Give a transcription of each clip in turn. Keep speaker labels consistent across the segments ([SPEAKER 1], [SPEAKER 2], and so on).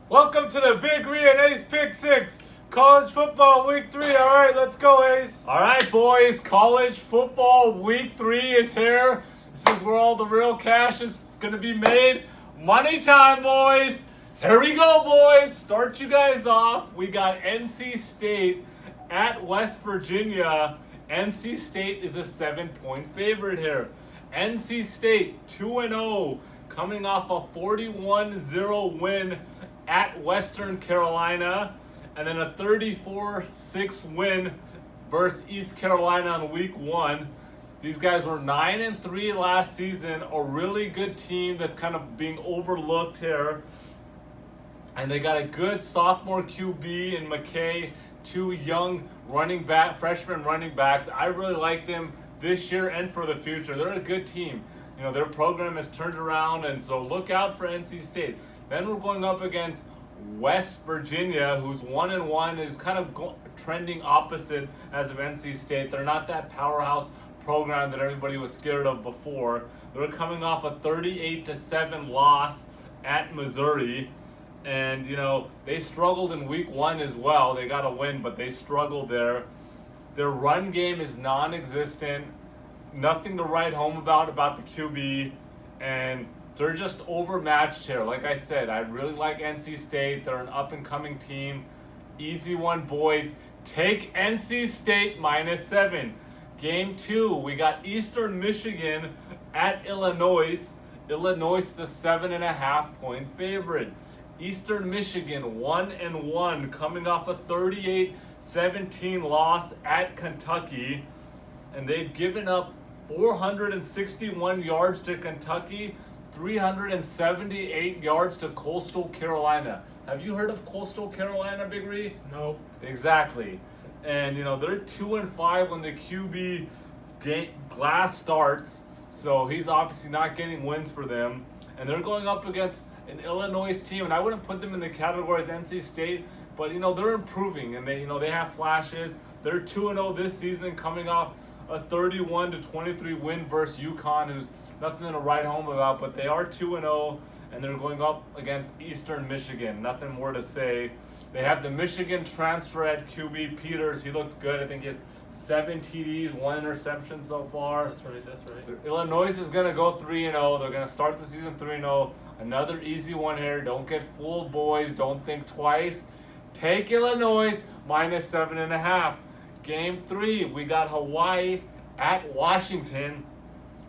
[SPEAKER 1] Welcome to the Big Ree and Ace Pick 6 College Football Week 3. All right, let's go, Ace.
[SPEAKER 2] All right, boys. College football week 3 is here. This is where all the real cash is going to be made. Money time, boys. Here we go, boys. Start you guys off. We got NC State at West Virginia. NC State is a 7-point favorite here. NC State 2-0, coming off a 41-0 win at Western Carolina, and then a 34-6 win versus East Carolina on week 1. These guys were 9-3 last season, a really good team that's kind of being overlooked here. And they got a good sophomore QB in McKay, 2 young freshman running backs. I really like them this year and for the future. They're a good team. You know, their program has turned around, and so look out for NC State. Then we're going up against West Virginia, who's 1-1, is kind of trending opposite as of NC State. They're not that powerhouse program that everybody was scared of before. They're coming off a 38-7 loss at Missouri. And, you know, they struggled in week 1 as well. They got a win, but they struggled there. Their run game is non-existent. Nothing to write home about the QB. And they're just overmatched here. Like I said, I really like NC State. They're an up-and-coming team. Easy one, boys. Take NC State -7. Game 2, we got Eastern Michigan at Illinois. Illinois is the 7.5-point favorite. Eastern Michigan 1-1, coming off a 38-17 loss at Kentucky, and they've given up 461 yards to Kentucky, 378 yards to Coastal Carolina. Have you heard of Coastal Carolina, Big Ree?
[SPEAKER 1] Nope.
[SPEAKER 2] Exactly. And, you know, they're 2-5 when the QB Glass starts, so he's obviously not getting wins for them. And they're going up against an Illinois team, and I wouldn't put them in the category as NC State, but, you know, they're improving, and they have flashes. They're 2-0 this season, coming off a 31-23 win versus UConn, who's nothing to write home about, but they are 2-0, and they're going up against Eastern Michigan. Nothing more to say. They have the Michigan transfer at QB, Peters. He looked good. I think he has 7 TDs, 1 interception so far.
[SPEAKER 1] That's right.
[SPEAKER 2] Illinois is going to go 3-0. They're going to start the season 3-0. Another easy one here. Don't get fooled, boys. Don't think twice. Take Illinois -7.5. Game 3, we got Hawaii at Washington.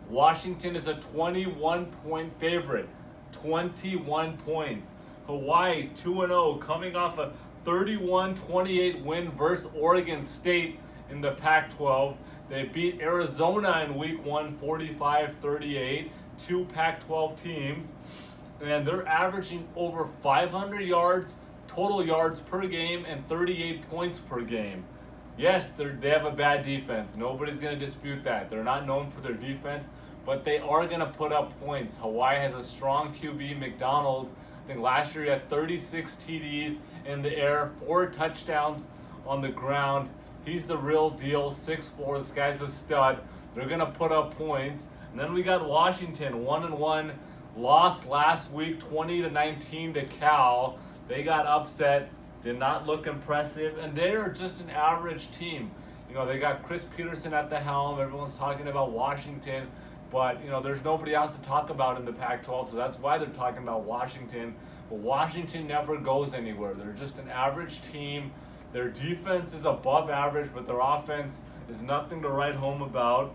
[SPEAKER 2] Washington is a 21-point favorite. 21 points. Hawaii 2-0, coming off a 31-28 win versus Oregon State in the Pac-12. They beat Arizona in week 1, 45-38. 2 Pac-12 teams. And they're averaging over 500 yards, total yards per game, and 38 points per game. Yes, they have a bad defense. Nobody's going to dispute that. They're not known for their defense, but they are going to put up points. Hawaii has a strong QB, McDonald. I think last year he had 36 TDs in the air, 4 touchdowns on the ground. He's the real deal, 6'4". This guy's a stud. They're going to put up points. And then we got Washington, 1-1. Lost last week, 20-19 to Cal. They got upset. Did not look impressive, and they are just an average team. You know, they got Chris Peterson at the helm. Everyone's talking about Washington, but, you know, there's nobody else to talk about in the Pac-12, so that's why they're talking about Washington. But Washington never goes anywhere. They're just an average team. Their defense is above average, but their offense is nothing to write home about.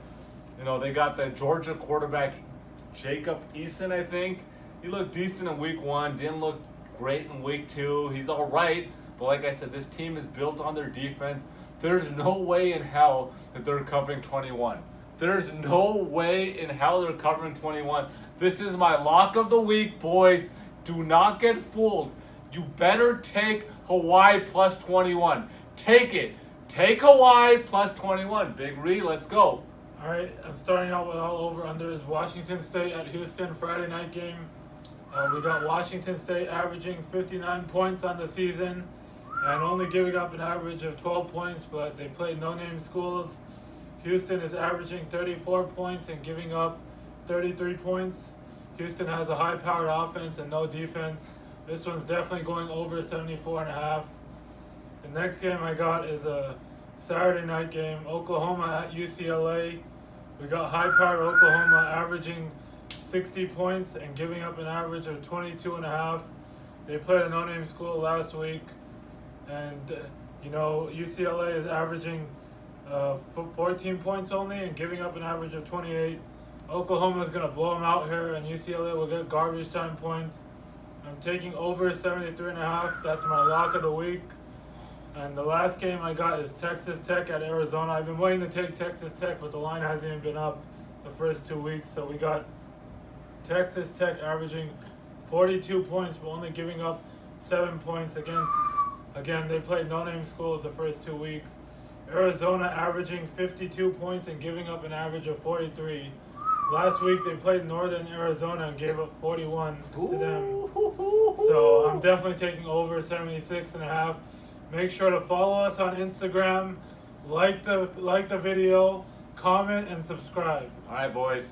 [SPEAKER 2] You know, they got the Georgia quarterback, Jacob Eason, I think. He looked decent in week 1, didn't look great in week 2. He's all right, but like I said, this team is built on their defense. There's no way in hell that they're covering 21. There's no way in hell they're covering 21. This is my lock of the week, boys. Do not get fooled. You better take Hawaii plus 21. Take it. Take Hawaii plus 21. Big Ree, let's go.
[SPEAKER 1] All right, I'm starting out with all over under is Washington State at Houston, Friday night game. We got Washington State averaging 59 points on the season and only giving up an average of 12 points, but they play no-name schools. Houston is averaging 34 points and giving up 33 points. Houston has a high-powered offense and no defense. This one's definitely going over 74.5. The next game I got is a Saturday night game, Oklahoma at UCLA. We got high-powered Oklahoma averaging 60 points and giving up an average of 22.5. They played a no-name school last week, and UCLA is averaging 14 points only and giving up an average of 28. Oklahoma is going to blow them out here, and UCLA will get garbage time points. I'm taking over 73.5. That's my lock of the week. And the last game I got is Texas Tech at Arizona. I've been waiting to take Texas Tech, but the line hasn't even been up the first 2 weeks. So we got Texas Tech averaging 42 points, but only giving up 7 points against. Again, they played no-name schools the first 2 weeks. Arizona averaging 52 points and giving up an average of 43. Last week they played Northern Arizona and gave up 41 to them. So I'm definitely taking over 76.5. Make sure to follow us on Instagram, like the video, comment, and subscribe.
[SPEAKER 2] All right, boys.